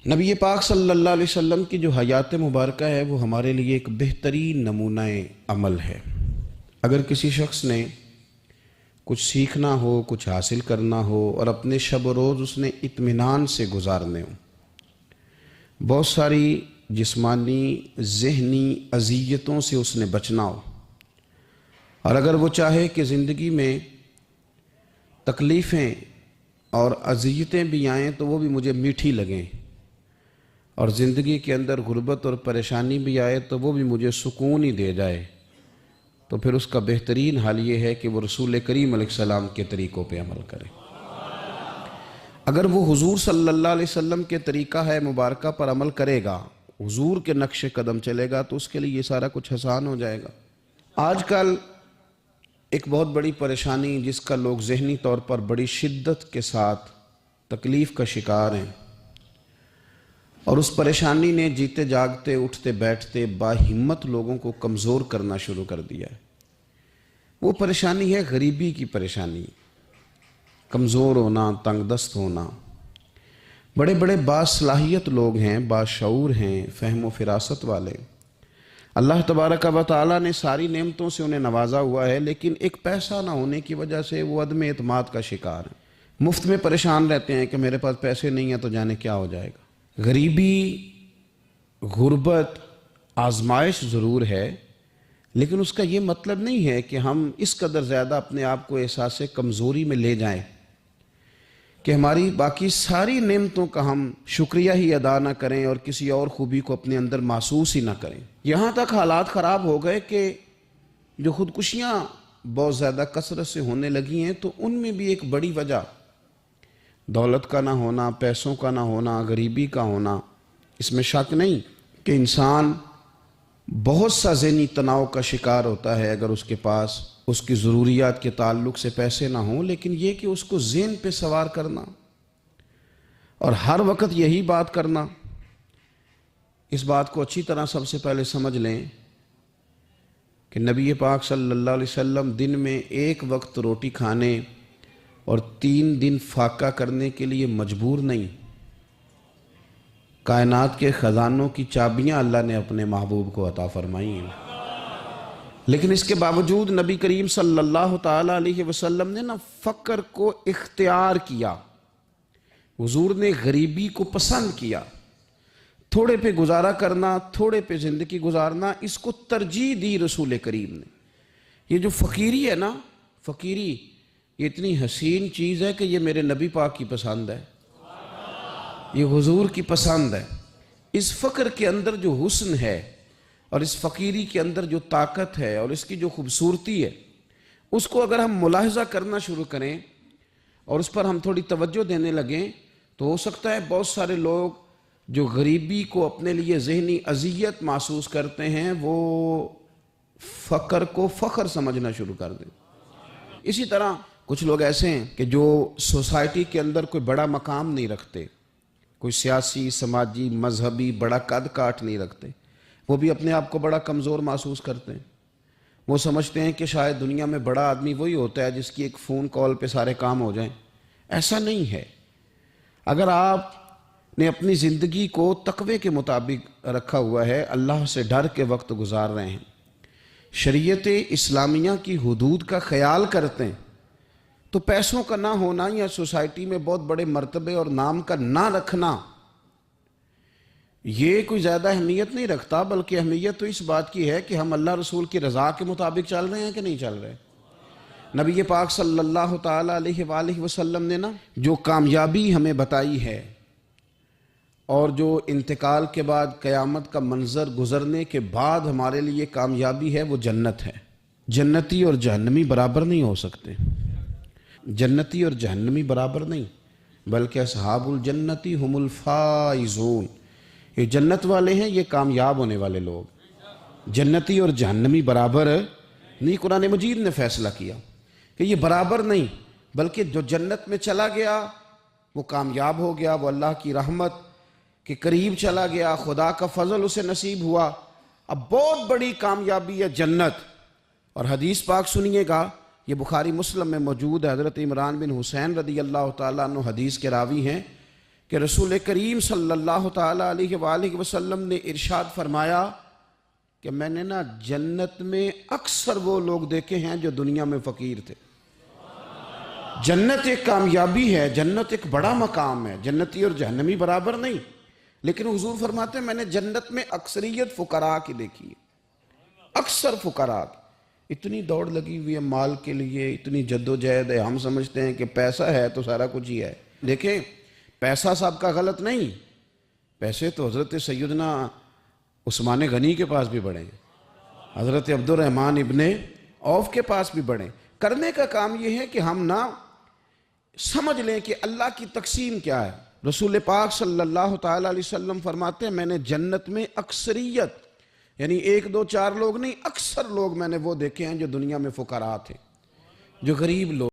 نبی پاک صلی اللہ علیہ وسلم کی جو حیات مبارکہ ہے وہ ہمارے لیے ایک بہترین نمونہ عمل ہے۔ اگر کسی شخص نے کچھ سیکھنا ہو، کچھ حاصل کرنا ہو اور اپنے شب و روز اس نے اطمینان سے گزارنے ہوں، بہت ساری جسمانی ذہنی اذیتوں سے اس نے بچنا ہو، اور اگر وہ چاہے کہ زندگی میں تکلیفیں اور اذیتیں بھی آئیں تو وہ بھی مجھے میٹھی لگیں، اور زندگی کے اندر غربت اور پریشانی بھی آئے تو وہ بھی مجھے سکون ہی دے جائے، تو پھر اس کا بہترین حال یہ ہے کہ وہ رسول کریم علیہ السلام کے طریقوں پہ عمل کرے۔ اگر وہ حضور صلی اللہ علیہ وسلم کے طریقہ ہے مبارکہ پر عمل کرے گا، حضور کے نقش قدم چلے گا، تو اس کے لیے یہ سارا کچھ آسان ہو جائے گا۔ آج کل ایک بہت بڑی پریشانی جس کا لوگ ذہنی طور پر بڑی شدت کے ساتھ تکلیف کا شکار ہیں، اور اس پریشانی نے جیتے جاگتے اٹھتے بیٹھتے باہمت لوگوں کو کمزور کرنا شروع کر دیا ہے۔ وہ پریشانی ہے غریبی کی پریشانی، کمزور ہونا، تنگ دست ہونا۔ بڑے بڑے باصلاحیت لوگ ہیں، باشعور ہیں، فہم و فراست والے، اللہ تبارک و تعالیٰ نے ساری نعمتوں سے انہیں نوازا ہوا ہے، لیکن ایک پیسہ نہ ہونے کی وجہ سے وہ عدم اعتماد کا شکار ہیں، مفت میں پریشان رہتے ہیں کہ میرے پاس پیسے نہیں ہیں تو جانے کیا ہو جائے گا۔ غریبی، غربت آزمائش ضرور ہے، لیکن اس کا یہ مطلب نہیں ہے کہ ہم اس قدر زیادہ اپنے آپ کو احساس کمزوری میں لے جائیں کہ ہماری باقی ساری نعمتوں کا ہم شکریہ ہی ادا نہ کریں اور کسی اور خوبی کو اپنے اندر محسوس ہی نہ کریں۔ یہاں تک حالات خراب ہو گئے کہ جو خودکشیاں بہت زیادہ کثرت سے ہونے لگی ہیں، تو ان میں بھی ایک بڑی وجہ دولت کا نہ ہونا، پیسوں کا نہ ہونا، غریبی کا ہونا۔ اس میں شک نہیں کہ انسان بہت سا ذہنی تناؤ کا شکار ہوتا ہے اگر اس کے پاس اس کی ضروریات کے تعلق سے پیسے نہ ہوں، لیکن یہ کہ اس کو ذہن پہ سوار کرنا اور ہر وقت یہی بات کرنا، اس بات کو اچھی طرح سب سے پہلے سمجھ لیں کہ نبی پاک صلی اللہ علیہ وسلم دن میں ایک وقت روٹی کھانے اور 3 دن فاقہ کرنے کے لیے مجبور نہیں۔ کائنات کے خزانوں کی چابیاں اللہ نے اپنے محبوب کو عطا فرمائی ہیں، لیکن اس کے باوجود نبی کریم صلی اللہ تعالیٰ علیہ وسلم نے فقر کو اختیار کیا، حضور نے غریبی کو پسند کیا۔ تھوڑے پہ گزارا کرنا، تھوڑے پہ زندگی گزارنا، اس کو ترجیح دی رسول کریم نے۔ یہ جو فقیری ہے نا، فقیری یہ اتنی حسین چیز ہے کہ یہ میرے نبی پاک کی پسند ہے، یہ حضور کی پسند ہے۔ اس فقر کے اندر جو حسن ہے اور اس فقیری کے اندر جو طاقت ہے اور اس کی جو خوبصورتی ہے، اس کو اگر ہم ملاحظہ کرنا شروع کریں اور اس پر ہم تھوڑی توجہ دینے لگیں، تو ہو سکتا ہے بہت سارے لوگ جو غریبی کو اپنے لیے ذہنی اذیت محسوس کرتے ہیں، وہ فقر کو فخر سمجھنا شروع کر دیں۔ اسی طرح کچھ لوگ ایسے ہیں کہ جو سوسائٹی کے اندر کوئی بڑا مقام نہیں رکھتے، کوئی سیاسی، سماجی، مذہبی بڑا قد کاٹ نہیں رکھتے، وہ بھی اپنے آپ کو بڑا کمزور محسوس کرتے ہیں۔ وہ سمجھتے ہیں کہ شاید دنیا میں بڑا آدمی وہی ہوتا ہے جس کی ایک فون کال پہ سارے کام ہو جائیں۔ ایسا نہیں ہے۔ اگر آپ نے اپنی زندگی کو تقوی کے مطابق رکھا ہوا ہے، اللہ سے ڈر کے وقت گزار رہے ہیں، شریعت اسلامیہ کی حدود کا خیال کرتے ہیں، تو پیسوں کا نہ ہونا یا سوسائٹی میں بہت بڑے مرتبے اور نام کا نہ رکھنا یہ کوئی زیادہ اہمیت نہیں رکھتا، بلکہ اہمیت تو اس بات کی ہے کہ ہم اللہ رسول کی رضا کے مطابق چل رہے ہیں کہ نہیں چل رہے۔ نبی پاک صلی اللہ تعالیٰ علیہ وآلہ وسلم نے جو کامیابی ہمیں بتائی ہے اور جو انتقال کے بعد قیامت کا منظر گزرنے کے بعد ہمارے لیے کامیابی ہے، وہ جنت ہے۔ جنتی اور جہنمی برابر نہیں ہو سکتے، جنتی اور جہنمی برابر نہیں، بلکہ اصحاب الجنتی ہم الفائزون، یہ جنت والے ہیں، یہ کامیاب ہونے والے لوگ۔ جنتی اور جہنمی برابر نہیں، قرآن مجید نے فیصلہ کیا کہ یہ برابر نہیں، بلکہ جو جنت میں چلا گیا وہ کامیاب ہو گیا، وہ اللہ کی رحمت کے قریب چلا گیا، خدا کا فضل اسے نصیب ہوا۔ اب بہت بڑی کامیابی ہے جنت، اور حدیث پاک سنیے گا، یہ بخاری مسلم میں موجود ہے، حضرت عمران بن حسین رضی اللہ تعالیٰ عنہ حدیث کے راوی ہیں کہ رسول کریم صلی اللہ تعالیٰ علیہ وآلہ وسلم نے ارشاد فرمایا کہ میں نے نا جنت میں اکثر وہ لوگ دیکھے ہیں جو دنیا میں فقیر تھے۔ جنت ایک کامیابی ہے، جنت ایک بڑا مقام ہے، جنتی اور جہنمی برابر نہیں، لیکن حضور فرماتے ہیں میں نے جنت میں اکثریت فقراء کی دیکھی ہے، اکثر فقراء کی۔ اتنی دوڑ لگی ہوئی ہے مال کے لیے، اتنی جد و جہد ہے، ہم سمجھتے ہیں کہ پیسہ ہے تو سارا کچھ ہی ہے۔ دیکھیں پیسہ صاحب کا غلط نہیں، پیسے تو حضرت سیدنا عثمان غنی کے پاس بھی بڑھیں، حضرت عبد الرحمن ابن عوف کے پاس بھی بڑھیں۔ کرنے کا کام یہ ہے کہ ہم نہ سمجھ لیں کہ اللہ کی تقسیم کیا ہے۔ رسول پاک صلی اللہ تعالیٰ علیہ وسلم فرماتے ہیں میں نے جنت میں اکثریت، یعنی 1 2 4 لوگ نہیں، اکثر لوگ میں نے وہ دیکھے ہیں جو دنیا میں فقراء تھے، جو غریب لوگ